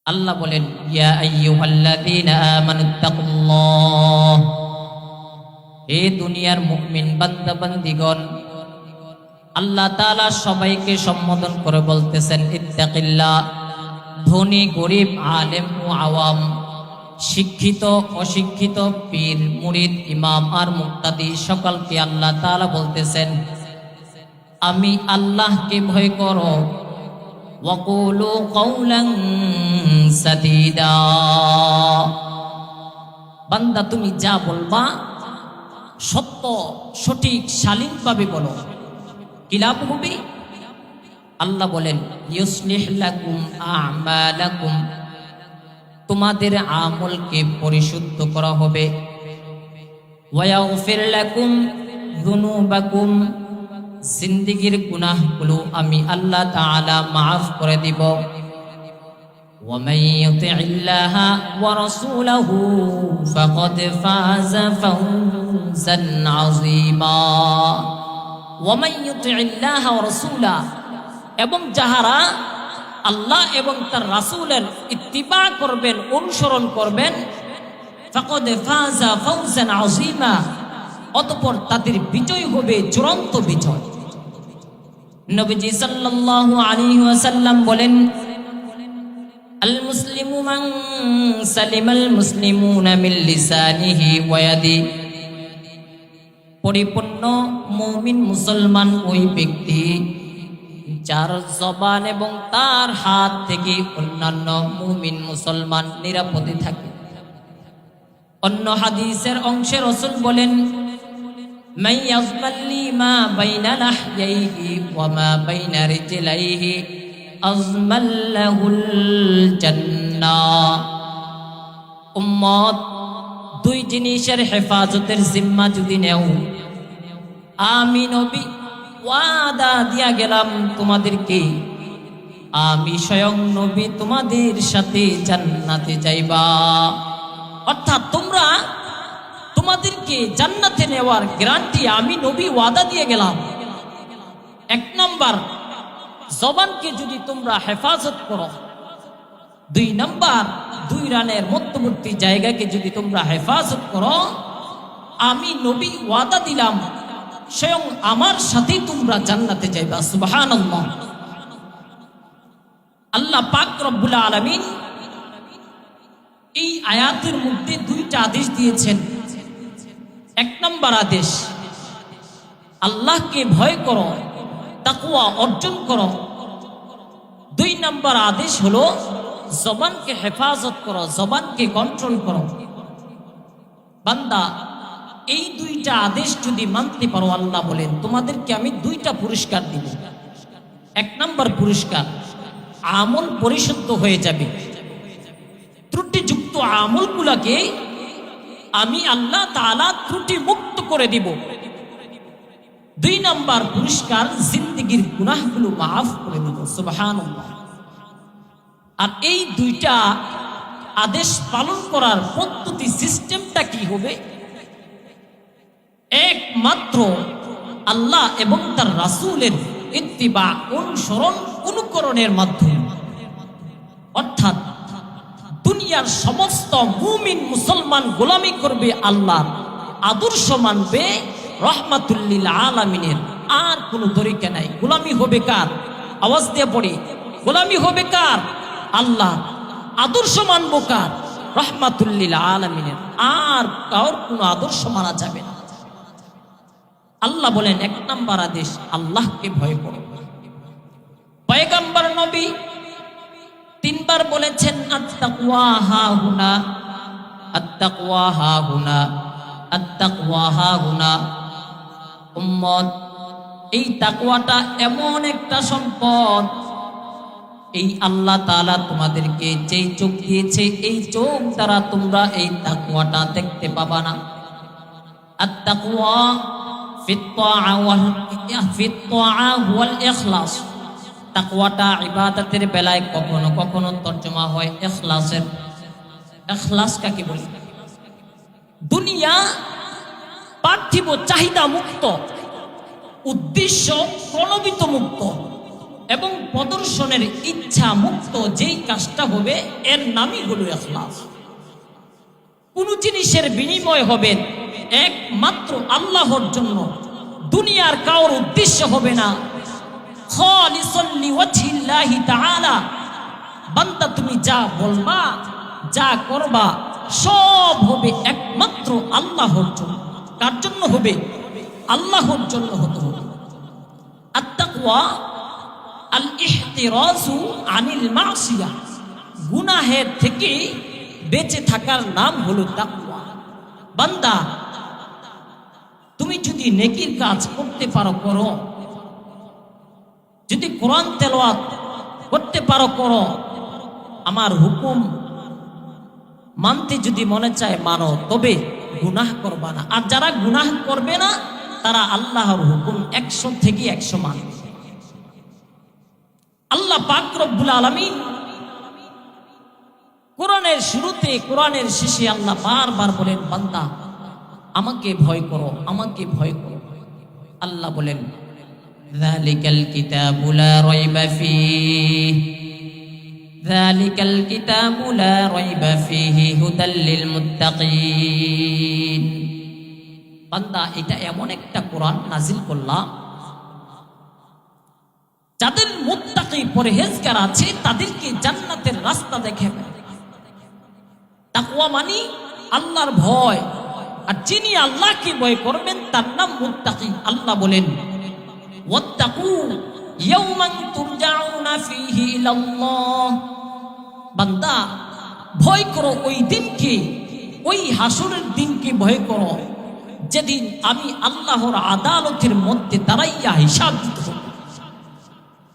আল্লাহ বলেন, ইয়া আইয়ুহাল্লাযীনা আমানুত্তাকুল্লাহ, হে দুনিয়ার মুমিন বান্দা বান্দীগণ, আল্লাহ তাআলা সবাইকে সম্বোধন করে বলতেছেন ইত্তাকিল্লাহ। ধনী গরিব, আলেম ও আওয়াম, শিক্ষিত অশিক্ষিত, পীর মুরিদ, ইমাম আর মুক্তাদি সকলকে আল্লাহ তাআলা বলতেছেন, আমি আল্লাহকে ভয় করো। ওয়াকুলু কাওলান সাদীদা, বান্দা তুমি যা বলবা সত্য সঠিক শালীনভাবে বলো, কি লাভ হবে? আল্লাহ বলেন, ইউসলিহ লাকুম আমালাকুম, তোমাদের আমলকে পরিশুদ্ধ করা হবে। ওয়া ইয়াগফির লাকুম যুনুবাকুম, জিন্দেগীর গুনাহগুলো আমি আল্লাহ তাআলা মাফ করে দিব। ওয়া মান ইউতি'ইল্লাহা ওয়া রাসূলাহু ফাকাদ ফাযা ফাওজান আযীমা। ওয়া মান ইউতি'ইল্লাহা ওয়া রাসূলা, এবং যাহারা আল্লাহ এবং তার রাসূলের ইত্তিবা করবেন, অনুসরণ করবেন, ফাকাদ ফাযা ফাওজান আযীমা, অতঃপর তাদের বিজয় হবে চূড়ান্ত বিজয়। নবীজি সাল্লাল্লাহু আলাইহি ওয়াসাল্লাম বলেন, আল মুসলিমু মান সালিমাল মুসলিমুনা মিন লিসানিহি ওয়া ইয়াদি, পরিপূর্ণ মুমিন মুসলমান ওই ব্যক্তি যার জবান এবং তার হাত থেকে অন্যান্য মুমিন মুসলমান নিরাপদে থাকে। অন্য হাদিসের অংশে রাসূল বলেন, মান ইয়াজমাল্লি মা বাইনা লাহইহি ওয়া মা বাইনা রিজলাইহি আজমাল্লাহুল জান্নাহ। উম্মত, দুই জিনিসের হেফাজতের জিম্মা যদি নেও, আমি নবী ওয়াদা দিয়া গেলাম তোমাদেরকে, আমি স্বয়ং নবী তোমাদের সাথে জান্নাতে যাইবা। অর্থাৎ তোমরা তোমাদেরকে জান্নাতে নেওয়ার গ্যারান্টি আমি নবী ওয়াদা দিয়ে গেলাম। এক নাম্বার, জবানকে যদি তোমরা হেফাজত করো। দুই নাম্বার, দুই রানের মধ্যবর্তী জায়গাকে যদি তোমরা হেফাজত করো, আমি নবী ওয়াদা দিলাম স্বয়ং আমার সাথেই তোমরা জান্নাতে যাইবা। সুবহানাল্লাহ। আল্লাহ পাক রব্বুল আলামিন এই আয়াতের মধ্যে দুইটা আদেশ দিয়েছেন। এক নম্বর আদেশ, আল্লাহকে ভয় করো, তাকওয়া অর্জন করো। দুই নম্বর আদেশ হলো জবানকে হেফাজত করো, জবানকে কন্ট্রোল করো। বান্দা, এই দুইটা আদেশ যদি মানতে পারো, আল্লাহ বলেন তোমাদেরকে আমি দুইটা পুরস্কার দিব। এক নম্বর পুরস্কার, আমল পরিশুদ্ধ হয়ে যাবে, ত্রুটিযুক্ত আমলগুলোকে আমি আল্লাহ তাআলা ত্রুটি মুক্ত করে দিব। দুই নাম্বার পুরস্কার, জিন্দেগীর গুনাহগুলো মাফ করে দিব। সুবহানাল্লাহ। আর এই দুইটা আদেশ পালন করার পদ্ধতি, সিস্টেমটা কি হবে? একমাত্র আল্লাহ এবং তার রাসূলের ইত্তিবা, অনুসরণ, অনুকরণের মাধ্যমে। অর্থাৎ দুনিয়ার সমস্ত মুমিন মুসলমান গোলামি করবে আল্লাহর, আদর্শ মানবে রাহমাতুল লিল আলামিনের। আর কোনো তরিকা নাই। গোলামি হবে কার? আওয়াজ দিয়ে পড়ি, গোলামি হবে কার? আল্লাহ। আদর্শ মানব কার? রাহমাতুল লিল আলামিনের। আর কার কোনো আদর্শ মানা যাবে না। আল্লাহ বলেন, এক নাম্বার আদেশ, আল্লাহকে ভয় করো। পয়গম্বর নবী তিনবার বলেছেন, আত্তাকওয়া হাহুনা, আত্তাকওয়া হাহুনা, আত্তাকওয়া হাহুনা। উম্মত, এই তাকওয়াটা এমন একটা সম্পদ, এই আল্লাহ তাআলা তোমাদেরকে যেই চোখ দিয়েছে, এই চোখ দ্বারা তোমরা এই তাকওয়াটা দেখতে পাবা না। আত্তাকওয়া ফিত তাআ ওয়াল ইখলাস। তাকওয়াটা ইবাদতের বেলায় কখনো কখনো তর্জমা হয় ইখলাসের। ইখলাস কাকে বলে? দুনিয়া পার্থিব চাহিদা মুক্ত, উদ্দেশ্য প্রণোদিত মুক্ত। এবং প্রদর্শনের ইচ্ছা মুক্ত যেই কাজটা হবে এর নামই হলো ইখলাস। কোন জিনিসের বিনিময় হবে একমাত্র আল্লাহর জন্য, দুনিয়ার কারোর উদ্দেশ্য হবে না। খালিসান লিওয়াজহিল্লাহি তাআলা। বান্দা তুমি যা বলবা যা করবা সব হবে একমাত্র আল্লাহর জন্য। কার জন্য হবে? আল্লাহর জন্য হতে হবে। আত-তাকওয়া আল ইহতিরাজু আনিল মাসিয়া, গুনাহের থেকে বেঁচে থাকার নাম হলো তাকওয়া। বান্দা তুমি যদি নেকির কাজ করতে পারো করো, যদি কোরআন তেলাওয়াত করতে পারো করো, আমার হুকুম মানতে যদি মনে চায় মানো, তবে গুনাহ করবা না। আর যারা গুনাহ করবে না তারা আল্লাহর হুকুম 100 থেকে 100 মানবে। আল্লাহ পাক রব্বুল আলামিন কোরআনের শুরুতে কোরআনের শেষে আল্লাহ বারবার বলেন, বান্দা আমাকে ভয় করো, আমাকে ভয় করো। আল্লাহ বলেন, যালিকাল কিতাবু লা রাইবা ফীহি, যালিকাল কিতাবু লা রাইবা ফীহি হুদাল লিল মুত্তাকিন। বান্দা এটা এমন একটা কোরআন নাজিল করলাম যাদের মুত্তাকি পরহেজগার আছে তাদেরকে জান্নাতের রাস্তা দেখাবে। তাকওয়া মানে আল্লাহর ভয়, আর যিনি আল্লাহকে ভয় করবেন তার নাম মুত্তাকি। আল্লাহ বলেন, ওয়াত্তাকু ইয়াওমান তুরজাউনা ফীহি ইলাল্লাহ। বান্দা ভয় করো ওই দিনকে, ওই হাসরের দিনকে ভয় করো যেদিন আমি আল্লাহর আদালতের মধ্যে দাঁড়াইয়া হিসাব দিতে হবে।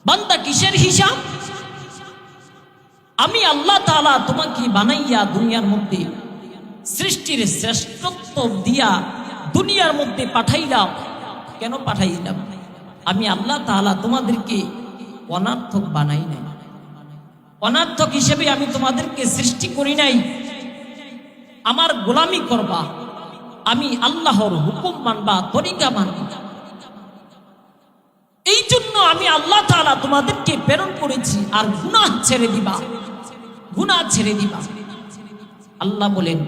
বান্দা কিসের হিসাব? আমি আল্লাহ তাআলা তোমাকে বানাইয়া দুনিয়ার মধ্যে সৃষ্টির শ্রেষ্ঠত্ব দিয়া দুনিয়ার মধ্যে পাঠাইলাম। কেন পাঠাইলাম? আমি আল্লাহ তাআলা তোমাদেরকে অনার্থক বানাই নাই, অনার্থক হিসেবে আমি তোমাদেরকে সৃষ্টি করি নাই। আমার গোলামি করবা, আমি আল্লাহর হুকুম মানবা, তরিকা মানবা। এই জন্য আমি আল্লাহ তাআলা তোমাদেরকে প্রেরণ করেছি। আর গুনাহ ছেড়ে দিবা, গুনাহ ছেড়ে দিবা। আল্লাহ বলেন,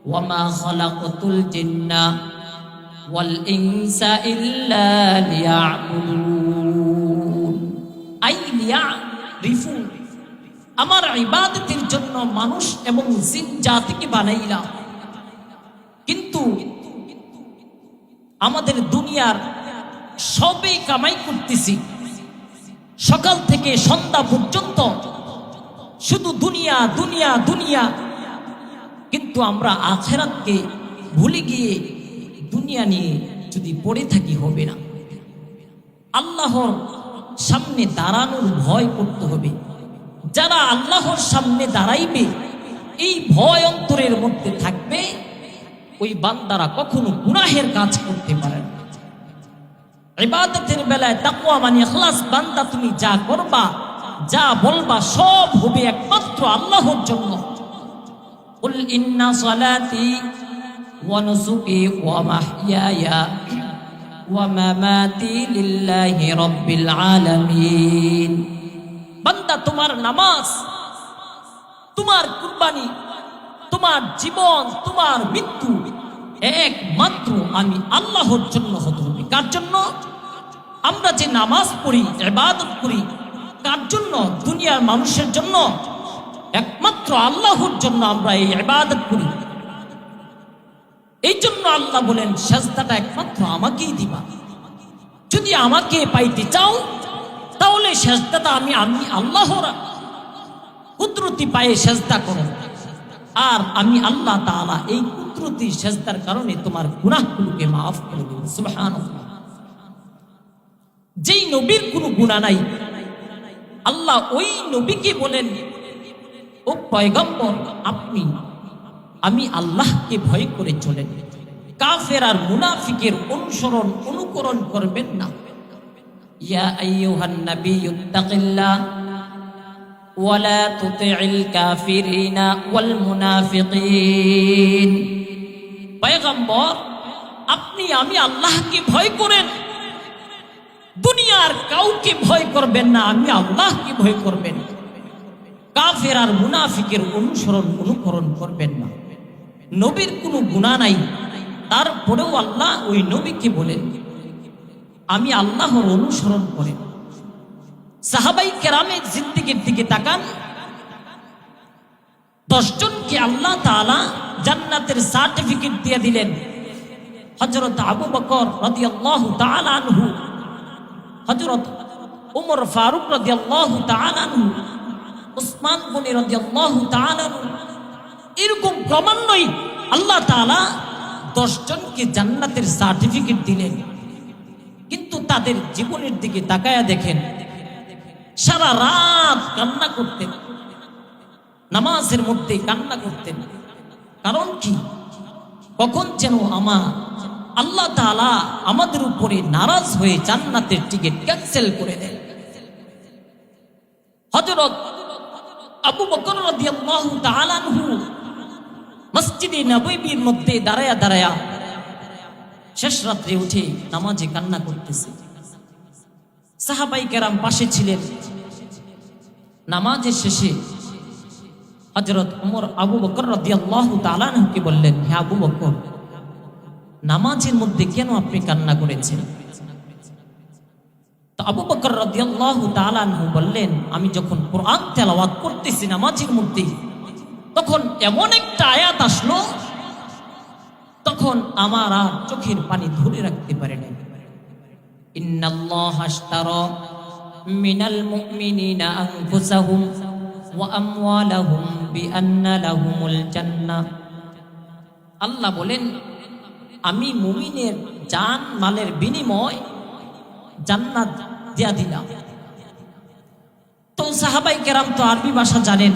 ওয়ামা খালাকাতুল জিন্না ওয়াল ইনসা ইল্লা লিয়াবুদুন, আই লিয়ারিফুন। আমার ইবাদতের জন্য মানুষ এবং জিন জাতিকে বানাইলাম। কিন্তু আমাদের দুনিয়ার সবে কামাই করতেছি, সকাল থেকে সন্ধ্যা পর্যন্ত শুধু দুনিয়া দুনিয়া দুনিয়া, কিন্তু আমরা আখিরাতকে ভুলে গিয়ে দুনিয়া নিয়ে যদি পড়ে থাকি হবে না। আল্লাহর সামনে দাঁড়ানোর ভয় করতে হবে। যারা আল্লাহর সামনে দাঁড়াইবে এই ভয় অন্তরের মধ্যে থাকবে, ওই বান্দারা কখনো গুনাহের কাজ করতে পারে না। ইবাদতের বেলায় তাকওয়া মানে ইখলাস। বান্দা তুমি যা করবা যা বলবা সব হবে একমাত্র আল্লাহর জন্য। কুল ইন্না সালাতি ওয়া নুসুকি ওয়া মাহইয়ায়া ওয়া মামাতি লিল্লাহি রাব্বিল আলামিন। বান্দা তোমার নামাজ, তোমার কুরবানি, তোমার জীবন, তোমার মৃত্যু একমাত্র আমি আল্লাহর জন্য হতে হবে। কার জন্য? আমরা যে নামাজ পড়ি, ইবাদত করি, কার জন্য? দুনিয়ার মানুষের জন্য? একমাত্র আল্লাহর জন্য আমরা এই ইবাদত করি। এই জন্য আল্লাহ বলেন, সেজদাটা একমাত্র আমাকেই দিবা। যদি আমাকে পাইতে চাও তাহলে সেজদাটা আমি আল্লাহর কুদরতি পায়ে সেজদা করো। আর আমি আল্লাহ তাআলা এই কুদরতি সেজদার কারণে তোমার গুনাহগুলোকে মাফ করে দেব। সুবহানাল্লাহ। যেই নবীর কোনো গুনাহ নাই, আল্লাহ ওই নবীকে বলেন, ও পয়গম্বর আমি আল্লাহকে ভয় করে চলেন, কাফের আর মুনাফিকের অনুকরণ করবেন না। ইয়া আইয়ুহান নাবিয়্যুত্তাকিল্লাহ ওয়া লা তুতি'ল কাফিরিনা ওয়াল মুনাফিকিন। পয়গম্বর আমি আল্লাহকে ভয় করেন, দুনিয়া দুনিয়ার কাউকে ভয় করবেন না, আমি আল্লাহকে ভয় করবেন। কাফের আর মুনাফিকের অনুকরণ করবেন না। নবীর কোনো গুনাহ নাই, তারপরেও আল্লাহ ওই নবীকে বলেন আমি আল্লাহর অনুসরণ করেন। সাহাবাই কেরামের জিন্দেগির দিকে তাকান, 10 জনকে আল্লাহ তাআলা জান্নাতের সার্টিফিকেট দিয়ে দিলেন। হযরত আবু বকর রাদিয়াল্লাহু তাআলা আনহু, হযরত ওমর ফারুক রাদিয়াল্লাহু তাআলা আনহু, উসমান গনি রাদিয়াল্লাহু তাআলা আনহু, এরকম ক্রমান্বয়ে আল্লাহ তাআলা 10 জনকে জান্নাতের সার্টিফিকেট দিলেন। কিন্তু তাদের জীবনের দিকে তাকায়া দেখেন, সারা রাত কান্না করতেন, নামাজের মধ্যে কান্না করতেন। কারণ কি? কখন যেন আল্লাহ তাআলা আমাদের উপরে নারাজ হয়ে জান্নাতের টিকিট ক্যান্সেল করে দেন। হযরত আবু বকর রাদিয়াল্লাহু তাআলা আনহু মসজিদে নববীর মধ্যে দাঁড়ায়া দাঁড়ায়া শেষ রাত্রে উঠে নামাজে কান্না করতেছে। সাহাবাই কেরাম পাশে ছিলেন। নামাজের শেষে হযরত ওমর আবু বকর রাদিয়াল্লাহু তাআলা আনহুকে বললেন, হে আবু বকর, নামাজের মধ্যে কেন আপনি কান্না করেছেন? তো আবু বকর রাদিয়াল্লাহু তাআলা আনহু বললেন, আমি যখন কোরআন তেলাওয়াত করতেছি নামাজের মধ্যে, তখন এমন একটা আয়াত আসলো, তখন আমার আর চোখের পানি ধরে রাখতে পারে না। ইন্নাল্লাহা আশতারা মিনাল মুমিনিনা আনফুসাহুম ওয়া আমওয়ালাহুম বিআন্না লাহুমুল জান্নাহ। আল্লাহ বলেন, আমি মুমিনের জান মালের বিনিময় জান্নাত দিয়া দিলাম। তো সাহাবাই কেরাম তো আরবি ভাষা জানেন,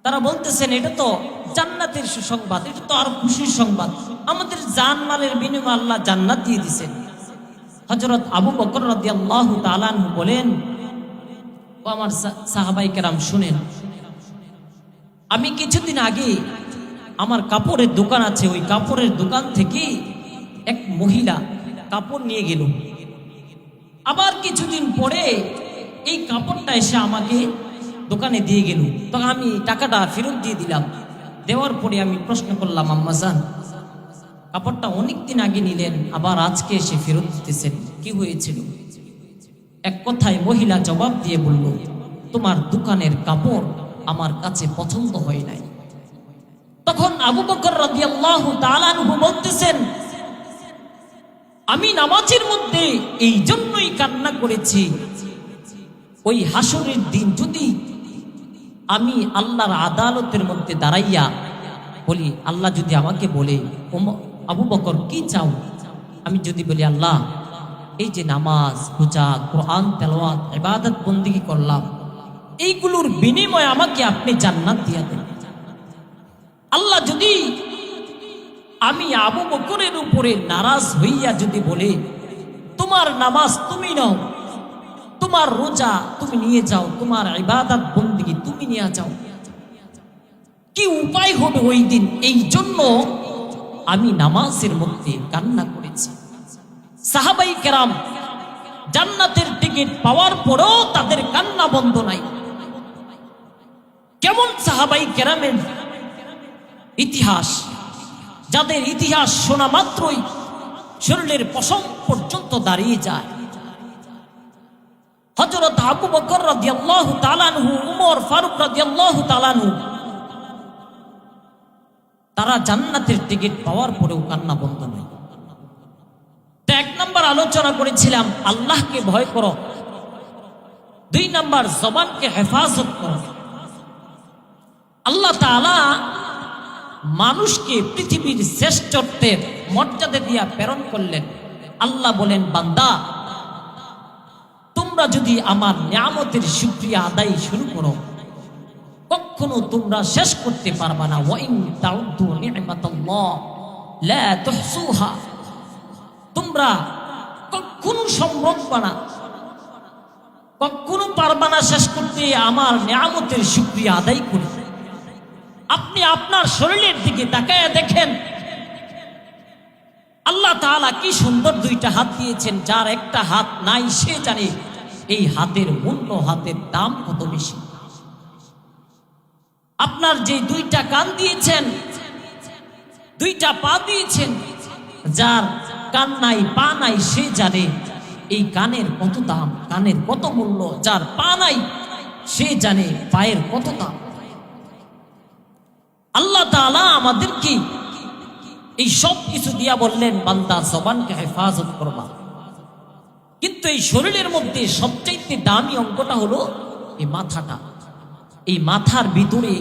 তারা বলতেছেন এটা তো জান্নাতের সুসংবাদ, এটা তো আর খুশির সংবাদ, আমাদের জান মালের বিনিময়ে আল্লাহ জান্নাত দিয়ে দিয়েছেন। হযরত আবু বকর রাদিয়াল্লাহু তাআলা আনহু বলেন, ও আমার সাহাবাই কেরাম শুনেন, আমি কিছুদিন আগে আমার কাপড়ের দোকান আছে, ওই কাপড়ের দোকান থেকে এক মহিলা কাপড় নিয়ে গেল। আবার কিছুদিন পরে এই কাপড়টা এসে আমাকে দোকানে দিয়ে গেল। তখন আমি টাকাটা ফেরত দিয়ে দিলাম। দেওয়ার পরে আমি প্রশ্ন করলাম, আম্মা জান, কাপড়টা অনেকদিন আগে নিলেন, আবার আজকে এসে ফেরত দিতেছেন, কি হয়েছিল? এক কথায় মহিলা জবাব দিয়ে বলল, তোমার দোকানের কাপড় আমার কাছে পছন্দ হয় নাই। তখন আবু বকর রাদিয়াল্লাহু তাআলা আনহু বলতেছেন, আমি নামাজের মধ্যে এই জন্যই কান্না করেছি, ওই হাসরের দিন যদি আমি আল্লাহর আদালতের মধ্যে দাঁড়াইয়া বলি, আল্লাহ যদি আমাকে বলে, আবু বকর কি চাও? আমি যদি বলি, আল্লাহ এই যে নামাজ, রোজা, কোরআন তেলাওয়াত, ইবাদত বন্দেগী করলাম, এইগুলোর বিনিময়ে আমাকে আপনি জান্নাত দিয়া দেন। আল্লাহ যদি আমি আবু বকরের উপরে নারাজ হইয়া যদি বলে, তোমার নামাজ তুমি নাও, তোমার রোজা তুমি নিয়ে যাও, তোমার ইবাদত বন্দেগী তুমি নিয়ে যাও, কি উপায় হবে ওই দিন? এই জন্য আমি নামাজের মধ্যে কান্না করেছি। সাহাবাই কেরাম জান্নাতের টিকিট পাওয়ার পরেও তাদের কান্না বন্ধ নাই। কেমন সাহাবাই কেরামের ইতিহাস, যাদের ইতিহাস শোনা মাত্রই শরীরের পশম পর্যন্ত দাঁড়িয়ে যায়। হযরত আবু বকর রাদিয়াল্লাহু তাআলা আনহু, ওমর ফারুক রাদিয়াল্লাহু তাআলা আনহু, তারা জান্নাতের টিকিট পাওয়ার পরেও কান্না বন্ধ নাই। তো 1 নাম্বার আলোচনা করেছিলাম আল্লাহকে ভয় করো, 2 নাম্বার জবানকে হেফাজত করো। আল্লাহ তাআলা মানুষকে পৃথিবীর শ্রেষ্ঠত্বের মর্যাদা দিয়া প্রেরণ করলেন। আল্লাহ বলেন, বান্দা তোমরা যদি আমার নিয়ামতের শুকরিয়া আদায় শুরু করো, কখনো তোমরা শেষ করতে পারবা না। ওয়া ইন তাউদ্দু নি'মাতাল্লাহ লা তুহসুহা, তোমরা কখনো সম্ভব না, কখনো পারবা না শেষ করতে আমার নিয়ামতের শুকরিয়া আদায় করতে। আপনি আপনার শরীরের দিকে তাকায়া দেখেন, আল্লাহ তাআলা কি সুন্দর দুইটা হাত দিয়েছেন, যার একটা হাত নাই সে জানে এই হাতের মূল্য, হাতের দাম কত বেশি। আপনার যে দুইটা কান দিয়েছেন, দুইটা পা দিয়েছেন, যার কান নাই পা নাই সে জানে এই কানের কত দাম, কানের কত মূল্য। যার পা নাই সে জানে পায়ের কত দাম। আল্লাহ তাআলা আমাদেরকে এই সব কিছু দিয়া বললেন, বান্দা জবানকে হেফাজত করবা। কিন্তু এই শরীরের মধ্যে সবচাইতে দামি অঙ্গটা হলো এই মাথাটা। এই মাথার ভিতরে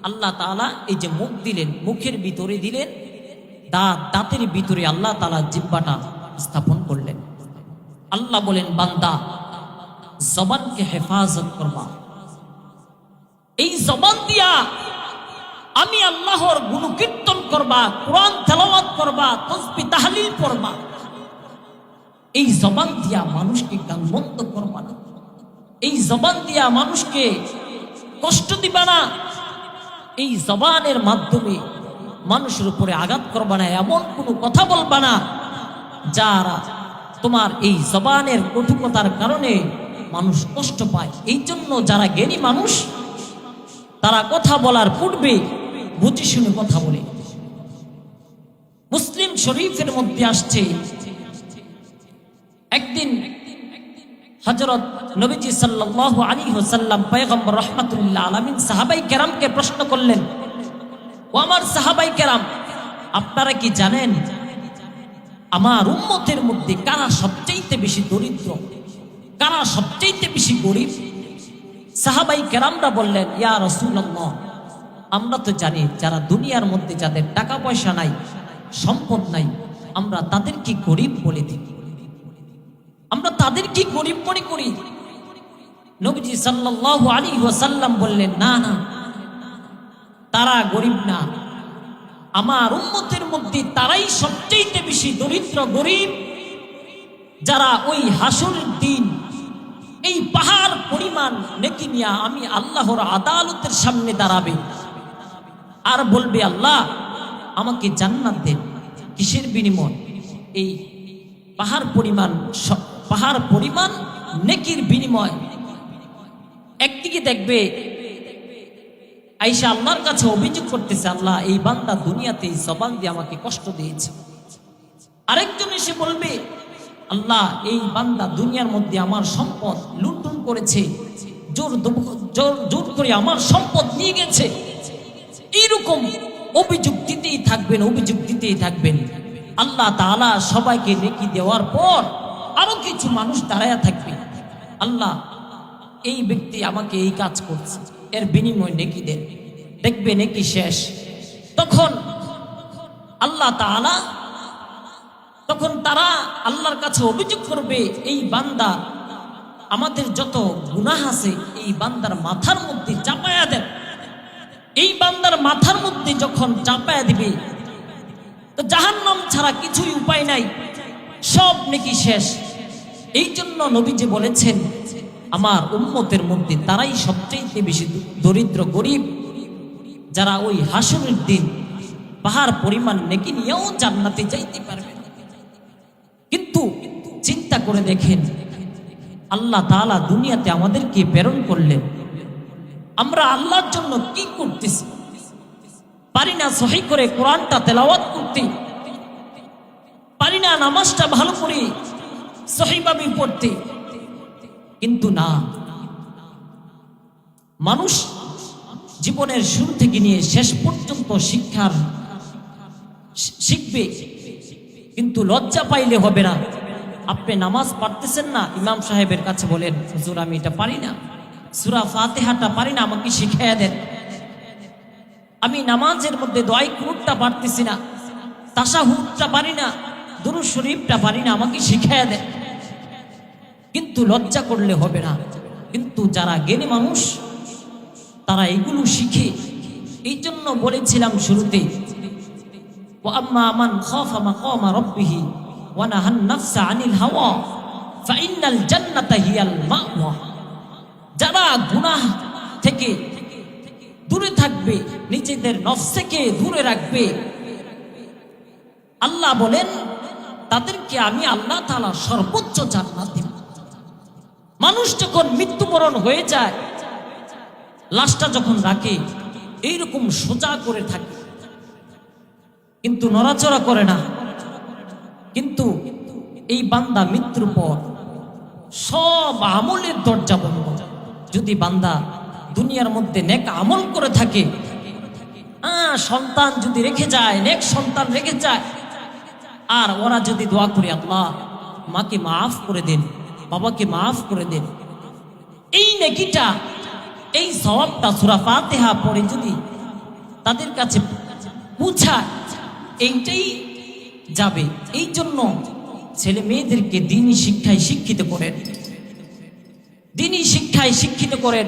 আল্লাহ তাআলা এই যে মুখ দিলেন, মুখের ভিতরে দিলেন দাঁত, দাঁতের ভিতরে আল্লাহ তাআলা জিহ্বাটা স্থাপন করলেন। আল্লাহ বলেন, বান্দা জবানকে হেফাজত করবা। এই জবান দিয়া আমি আল্লাহর গুণকীর্তন করবা, কোরআন তেলাওয়াত করবা, তাসবিহ তাহলিল পড়বা। এই জবান দিয়া মানুষকে গালমন্দ করবা না, এই জবান দিয়া মানুষকে কষ্ট দিবা না, এই জবানের মাধ্যমে মানুষের উপরে আঘাত করবা না, এমন কোনো কথা বলবা না যারা তোমার এই জবানের কটুকতার কারণে মানুষ কষ্ট পায়। এই জন্য যারা জ্ঞানী মানুষ তারা কথা বলার পূর্বে বুঝে শুনে কথা বলে। মুসলিম শরীফের মধ্যে আসছে, একদিন হযরত নবীজি সাল্লাল্লাহু আলাইহি ওয়াসাল্লাম পয়গম্বর রাহমাতুল্লাহ আলামিন সাহাবাই কেরামকে প্রশ্ন করলেন, ও আমার সাহাবাই কেরাম, আপনারা কি জানেন আমার উম্মতের মধ্যে কারা সবচেয়ে বেশি দরিদ্র, কারা সবচেয়ে বেশি গরিব? সাহাবাই কেরামরা বললেন, ইয়া রাসূলুল্লাহ, আমরা তো জানি যারা দুনিয়ার মধ্যে যাদের টাকা পয়সা নাই, সম্পদ নাই, আমরা তাদেরকে গরিব বলে দিই, আমরা তাদেরকে গরিব মনে করি। নবীজি সাল্লাল্লাহু আলাইহি ওয়াসাল্লাম বললেন, না না, তারা গরিব না, আমার উম্মতের মধ্যে তারাই সবচেয়ে বেশি দরিদ্র গরিব, যারা ওই হাসরের দিন এই পাহাড় পরিমাণ নেকি নিয়ে আমি আল্লাহর আদালতের সামনে দাঁড়াবে আর বলবে, আল্লাহ আমাকে জান্নাত দেন। কিসের বিনিময়? এই পাহাড় পরিমাণ নেকির বিনিময়। একদিকে দেখবে আয়েশা আল্লাহর কাছে অভিযোগ করতেছে, আল্লাহ এই বান্দা দুনিয়াতে এই জবান দিয়ে আমাকে কষ্ট দিয়েছে। আরেকজন এসে বলবে, আল্লাহ এই বান্দা দুনিয়ার মধ্যে আমার সম্পদ লুণ্ঠন করেছে, জোর করে আমার সম্পদ নিয়ে গেছে। এইরকম অভিযোগ দিতেই থাকবেন, অভিযোগ দিতেই থাকবেন। আল্লাহ তাআলা সবাইকে নেকি দেওয়ার পর আরো কিছু মানুষ দাঁড়ায়া থাকবে, আল্লাহ এই ব্যক্তি আমাকে এই কাজ করছে, এর বিনিময় নেকি দেন। দেখবে নেকি শেষ। তখন আল্লাহ তাআলা, তখন তারা আল্লাহর কাছে অভিযোগ করবে, এই বান্দা আমাদের যত গুনাহ আছে এই বান্দার মাথার মধ্যে চাপায়া দেন। এই বান্দার মাথার মধ্যে যখন চাপায়া দিবে তো জাহান্নাম ছাড়া কিছুই উপায় নাই, সব নেকি শেষ। এই জন্য নবীজি বলেছেন, আমার উম্মতের মধ্যে তারাই সবচেয়ে বেশি দরিদ্র গরিব, যারা ওই হাসরের দিন পাহাড় পরিমাণ নেকি নিয়েও জান্নাতে যাইতে পারবে। কিন্তু চিন্তা করে দেখেন, আল্লাহ তাআলা দুনিয়াতে আমাদেরকে প্রেরণ করলেন, আমরা আল্লাহর জন্য কি করতেছি? পারি না সহি করে কোরআনটা তেলাওয়াত করতে, পারি না নামাজটা ভালো করে সহিভাবে পড়তে। কিন্তু না, মানুষ জীবনের শুরু থেকে নিয়ে শেষ পর্যন্ত শিখবে, কিন্তু লজ্জা পাইলে হবে না। আপনি নামাজ পড়তেছেন না, ইমাম সাহেবের কাছে বলেন, হুজুর আমি এটা পারি না, সূরা ফাতিহাটা পারি না, আমাকে শিখাইয়া দেন। আমি নামাজের মধ্যে দোয়াই কুনুতটা পারতেছি না, তাশাহুদটা পারি না, দুরূদ শরীফটা পারি না, আমাকে শিখাইয়া দেন। কিন্তু লজ্জা করলে হবে না। কিন্তু যারা জ্ঞানী মানুষ তারা এগুলো শিখে। এই জন্য বলেছিলাম শুরুতে, ওয়া আম্মা মান খাফা মাকামা রাব্বিহি ওয়া নাহান নাফসা আনিল হাওয়া ফাইন্নাল জান্নাতা হিয়াল মাওয়া। যারা গুনাহ থেকে দূরে থাকবে, নিজেদের নফসকে দূরে রাখবে, আল্লাহ বলেন তাদেরকে আমি আল্লাহ তাআলা সর্বোচ্চ জান্নাত দেব। মানুষ যখন মৃত্যুবরণ হয়ে যায়, লাশটা যখন রাখে এইরকম সোজা করে থাকে, কিন্তু নড়াচড়া করে না। কিন্তু এই বান্দা মৃত্যুর পর সব আমলের দরজা বন্ধ। যদি বান্দা দুনিয়ার মধ্যে নেক আমল করে থাকে, সন্তান যদি রেখে যায়, নেক সন্তান রেখে যায়, আর ওরা যদি দোয়া করে আল্লাহ মাকে মাফ করে দেন, বাবাকে মাফ করে দেন, এই নেকিটা, এই সওয়াবটা সূরা ফাতিহা পড়ে যদি তাদের কাছে পৌঁছায়, এইটাই যাবে। এই জন্য ছেলে মেয়েদেরকে দ্বীনি শিক্ষায় শিক্ষিত করেন, দ্বীনি শিক্ষায় শিক্ষিত করেন।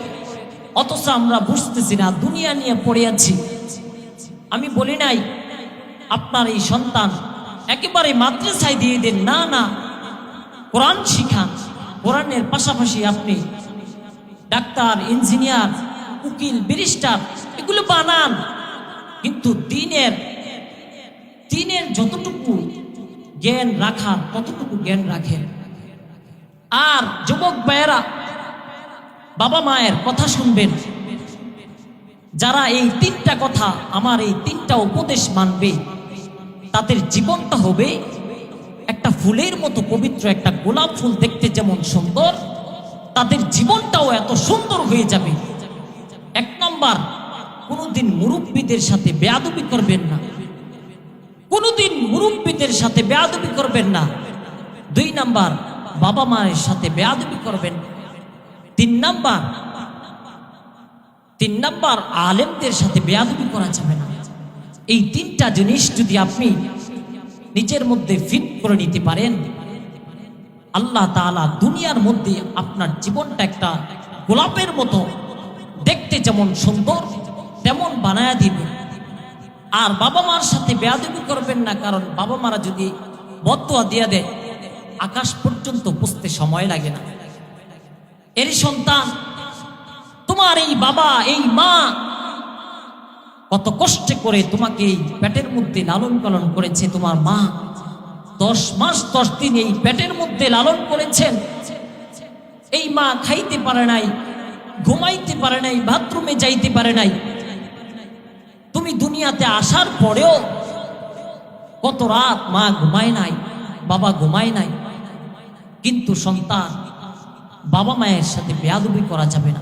অথচ আমরা বুঝতেছি না, দুনিয়া নিয়ে পড়ে আছি। আমি বলি নাই আপনার এই সন্তান একেবারে মাদ্রাসায় দিয়ে দেন, না না, কোরআন শিখান। কোরআনের পাশাপাশি আপনি ডাক্তার, ইঞ্জিনিয়ার, উকিল, ব্যারিস্টার এগুলো বানান, কিন্তু দ্বীনের যতটুকু জ্ঞান রাখার ততটুকু জ্ঞান রাখেন। আর যুবক ভাইয়েরা, বাবা মায়ের কথা শুনবেন। যারা এই তিনটা কথা, আমার এই তিনটা উপদেশ মানবে, তাদের জীবনটা হবে একটা ফুলের মতো পবিত্র। একটা গোলাপ ফুল দেখতে যেমন সুন্দর, তাদের জীবনটাও এত সুন্দর হয়ে যাবে। এক নাম্বার, কোনোদিন মুরব্বীদের সাথে বেয়াদবি করবেন না, কোনোদিন মুরব্বীদের সাথে বেয়াদবি করবেন না। 2 নাম্বার, বাবা মায়ের সাথে বেয়াদবি করবেন। 3 নাম্বার, আলেমদের সাথে বেয়াদবি করা যাবে না। এই 3টা জিনিস যদি আপনি নিজের মধ্যে ফিট করে নিতে পারেন, আল্লাহ তাআলা দুনিয়ার মধ্যে আপনার জীবনটা একটা গোলাপের মতো দেখতে যেমন সুন্দর তেমন বানায়া দিবেন। আর বাবা মার সাথে বেয়াদবি করবেন না, কারণ বাবা মারা যদি বদদুয়া দিয়ে দেয়, আকাশ পর্যন্ত পৌঁছতে সময় লাগে না। এর সন্তান, তোমার এই বাবা, এই মা কত কষ্ট করে তোমাকে এই পেটের মধ্যে লালন পালন করেছে। তোমার মা 10 মাস 10 দিন এই পেটের মধ্যে লালন করেছেন। এই মা খাইতে পারে নাই, ঘুমাইতে পারে নাই, বাথরুমে যাইতে পারে নাই। তুমি দুনিয়াতে আসার পরেও কত রাত মা ঘুমায় নাই, বাবা ঘুমায় নাই। কিন্তু সন্তান, বাবা মায়ের সাথে বেয়াদবি করা যাবে না।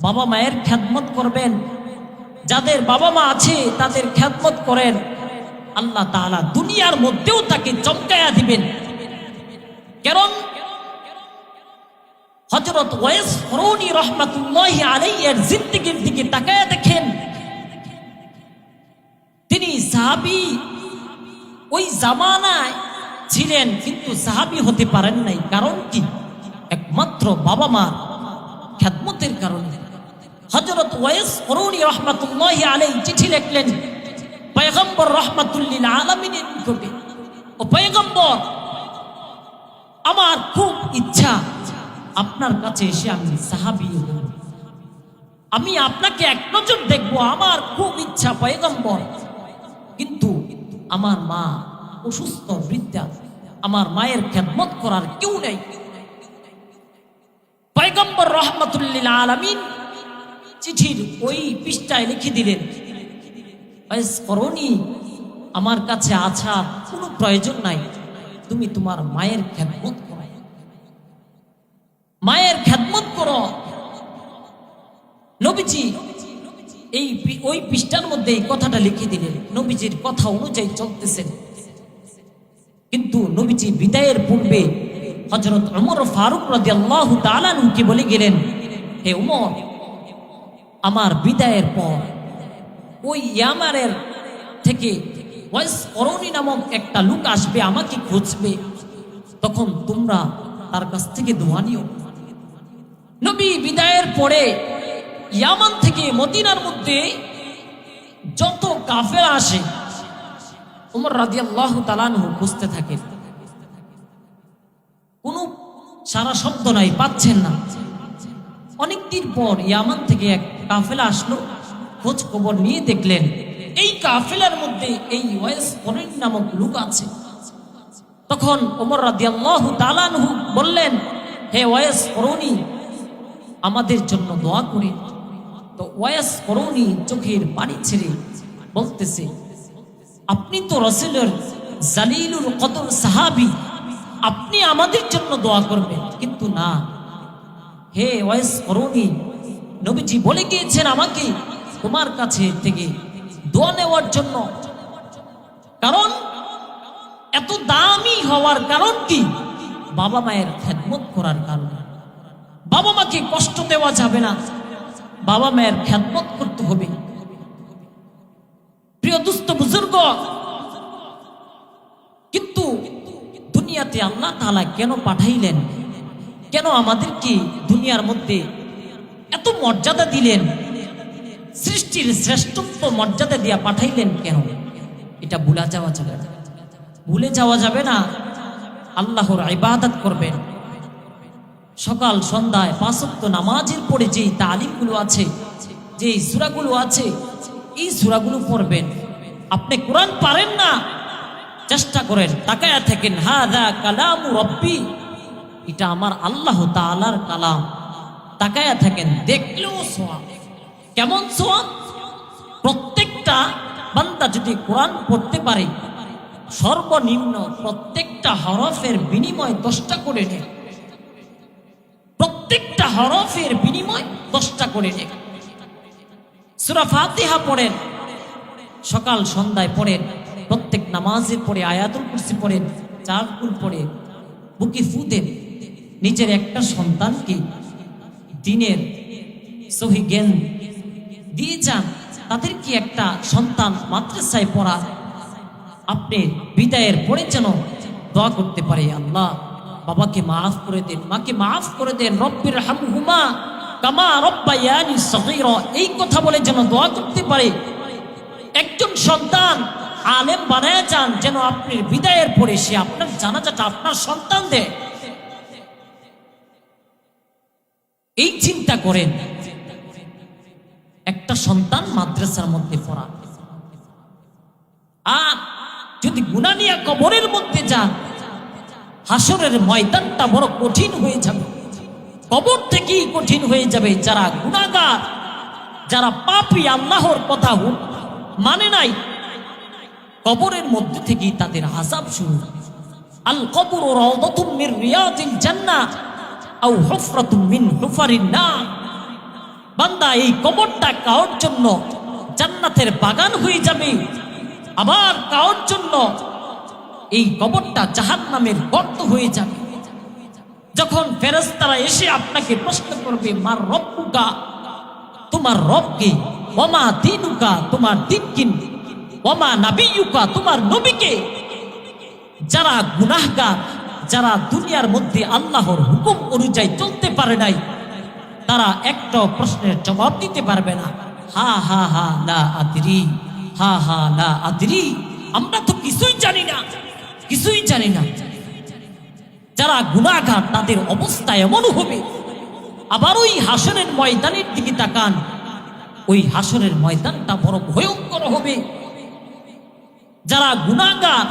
বাবা মায়ের খেদমত করবেন। যাদের বাবা মা আছে তাদের খেদমত করেন, আল্লাহ তাআলা দুনিয়ার মধ্যেও তাকে চমকায়া দিবেন। কারণ হযরত ওয়াইস করুনি রাহমাতুল্লাহি আলাইহি এর জিন্দেগির দিকে তাকায়া দেখেন। তিনি সাহাবী ওই জামানায় ছিলেন, কিন্তু সাহাবী হতে পারেন নাই। কারণ কি? একমাত্র বাবা মা খেদমতের কারণে। হযরত ওয়াইস করুনি রাহমাতুল্লাহি আলাইহি চিঠি লিখলেন পয়গম্বর রাহমাতুল লিল আলামিনের নিকটে, ও পয়গম্বর, আমার খুব ইচ্ছা আপনার কাছে এসে আমি সাহাবী হব, আমি আপনাকে এক নজর দেখবো, আমার খুব ইচ্ছা পয়গম্বর। কিন্তু আমার মা অসুস্থ, বৃদ্ধা, আমার মায়ের খেদমত করার কেউ নেই। পয়গম্বর রাহমাতুল লিল আলামিন চিঠির ওই পৃষ্ঠায় লিখে দিলেন, ওয়াইস করুনি, আমার কাছে আসার কোনো প্রয়োজন নাই, তুমি তোমার মায়ের খেদমত করো, মায়ের খেদমত করো। নবীজি এই ওই পৃষ্ঠার মধ্যে এই কথাটা লিখে দিলেন। নবীজির কথা অনুযায়ী চলতেছেন। কিন্তু নবীজি বিদায়ের পূর্বে হযরত ওমর ফারুক রাদিয়াল্লাহু তাআলা আনহুকে বলে গেলেন, হে ওমর, আমার বিদায়ের পর ওই ইয়ামারের থেকে ওয়াইস করুনি নামক একটা লোক আসবে, আমাকে খুঁজবে, তখন তোমরা তার কাছ থেকে দোয়া নিও। নবী বিদায়ের পরে ইয়ামান থেকে মদিনার মধ্যে যত কাফের আসে, ওমর রাদিয়াল্লাহু তাআলা আনহু খুঁজতে থাকেন। কোনো সারা শব্দ নাই, পাচ্ছেন না। অনেকদিন পর ইয়ামান থেকে এক কাফেলা আসলো, খোঁজ খবর নিয়ে দেখলেন এই কাফেলার মধ্যে এই ওয়াইস করিন নামক লোক আছে। তখন ওমর রাদিয়াল্লাহু তাআলা আনহু বললেন, হে ওয়াইস করুনি, আমাদের জন্য দোয়া করে। তো ওয়াইস করুনি চোখের পানি ছেড়ে বলতেছে, আপনি তো রাসূলের জালিলুল কদর সাহাবী, আপনি আমাদের জন্য দোয়া করবেন। কিন্তু না, হে ওয়াইস করুনি, নবীজি বলে গিয়েছেন আমাকে তোমার কাছে থেকে দোয়া নেওয়ার জন্য। কারণ এত দামি হওয়ার কারণ কি? বাবা মায়ের খেদমত করার কারণে। বাবা মাকে কষ্ট দেওয়া যাবে না, বাবা মায়ের খেদমত করতে হবে। প্রিয় দুস্থ বুজুর্গ, কিন্তু দুনিয়াতে আল্লাহ তাআলা কেন পাঠাইলেন? কেন আমাদেরকে দুনিয়ার মধ্যে এত মর্যাদা দিলেন? সৃষ্টির শ্রেষ্ঠত্ব মর্যাদা দিয়া পাঠাইলেন কেন? এটা ভুলে যাওয়া যাবে না। ভুলে যাওয়া যাবে না। আল্লাহর ইবাদত করবেন, সকাল সন্ধ্যায় 5 ওয়াক্ত নামাজের পরে যেই তালিমগুলো আছে, যেই সূরাগুলো আছে, এই সূরাগুলো পড়বেন। আপনি কোরআন পারেন না, চেষ্টা করেন, তাকায়া থাকেন, হাযা কালামু রব্বি, এটা আমার আল্লাহ তাআলার কালাম। তাকায়া থাকেন, দেখলেও সওয়াব। কেমন সওয়াব? প্রত্যেকটা বান্দা যদি কোরআন পড়তে পারে, সর্বনিম্ন প্রত্যেকটা হরফের বিনিময় 10টা করে নেয়। প্রত্যেকটা হরফের বিনিময় 10টা করে নেয়। সূরা ফাতিহা পড়েন, সকাল সন্ধ্যায় পড়েন, প্রত্যেক নামাজের পরে আয়াতুল কুরসি পড়েন, 4 কুল পড়ে বুকে ফু দেন। নিজের একটা সন্তানকে দিনের সহি জ্ঞান দিয়ে যান। তাদেরকে একটা সন্তান মাদ্রাসায় পড়া, আপনি বিদায়ের পরে যেন দোয়া করতে পারে, আল্লাহ বাবাকে মাফ করে দেন, মাকে মাফ করে দেন, রব্বির হামহুমা কামা রব্বায়ানি সগীরা, এই কথা বলে যেন দোয়া করতে পারে। একজন সন্তান আলেম বানায় যান, যেন আপনি বিদায়ের পরে সে আপনার জানাজাটা আপনার সন্তান দেয়। এই চিন্তা করেন, একটা সন্তান মাদ্রাসার মধ্যে পড়া। আর যদি গুনাহ নিয়ে কবরের মধ্যে যান, হাসরের ময়দানটা বড় কঠিন হয়ে যাবে। কবর থেকেই কঠিন হয়ে যাবে। যারা গুনাহগার, যারা পাপী, আল্লাহর কথা মানে নাই, কবরের মধ্যে থেকেই তাদের আযাব শুরু। আল কবরু রাউদাতুম মির রিয়াদিল জান্নাহ আও হুফরাতুম মিন হুফারিন নার। বান্দা, এই কবরটা কার জন্য জান্নাতের বাগান হয়ে যাবে, আবার কার জন্য এই কবরটা জাহান্নামের গর্ত হয়ে যাবে। যখন ফেরেশতারা এসে আপনাকে প্রশ্ন করবে, মার রব্বুকা, তোমার রব কে? ওমা দীনুকা, তোমার দিন কি? ওমা নাবিয়ুকা, তোমার নবী কে? যারা গুনাহগার, যারা দুনিয়ার মধ্যে আল্লাহর হুকুম অনুযায়ী চলতে পারে নাই, তারা একটা প্রশ্নের জবাব দিতে পারবে না। হা হা হা লা আদরি, হা হা লা আদরি, আমরা তো কিছুই জানি না, কিছুই জানি না। যারা গুনাহগার তাদের অবস্থা এমন হবে। আবার ওই হাসরের ময়দানের দিকে তাকান, ওই হাসরের ময়দানটা বড় ভয়ঙ্কর হবে। যারা গুনাহগার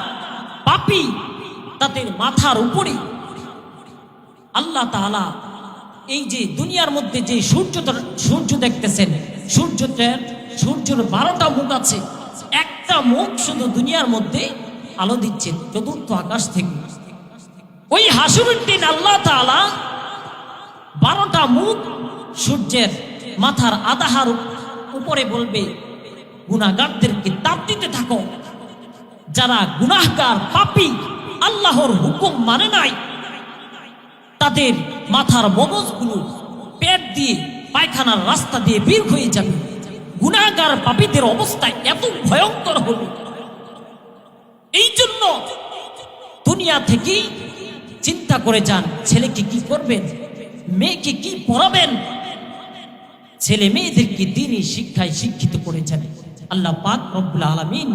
পাপী, তাদের মাথার উপরে আল্লাহ তাআলা এই যে দুনিয়ার মধ্যে যে সূর্য দেখতেছেন, সূর্যের 12টা মুখ আছে। একটা মুখ শুধু দুনিয়ার মধ্যে আলো দিচ্ছে চতুর্থ আকাশ থেকে। ওই হাসরের দিন আল্লাহ তাআলা 12টা মুখ সূর্যের মাথার আধার উপরে বলবে, গুনাহগারদেরকে তাপ দিতে থাকো। যারা গুনাহগার পাপী, আল্লাহর হুকুম মানে নাই, তাদের মাথার মগজগুলো পেট দিয়ে পায়খানার রাস্তা দিয়ে বের হয়ে যাবে। গুনাহগার পাপীদের অবস্থা এত ভয়ঙ্কর হবে। এই জন্য দুনিয়া থেকেই চিন্তা করে যান, ছেলেকে কি করবেন, মেয়েকে কি পড়াবেন। ছেলে মেয়েদেরকে দ্বীনি শিক্ষায় শিক্ষিত করে যান। আল্লাহ পাক রব্বুল আলামিন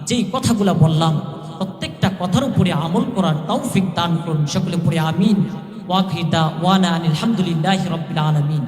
যেই কথাগুলো বললাম, প্রত্যেকটা কথার উপরে আমল করার তৌফিক দান করুন। সকলে পড়ে আমিন। ওয়াখির দাওয়ানা আলহামদুলিল্লাহি রাব্বিল আলামিন।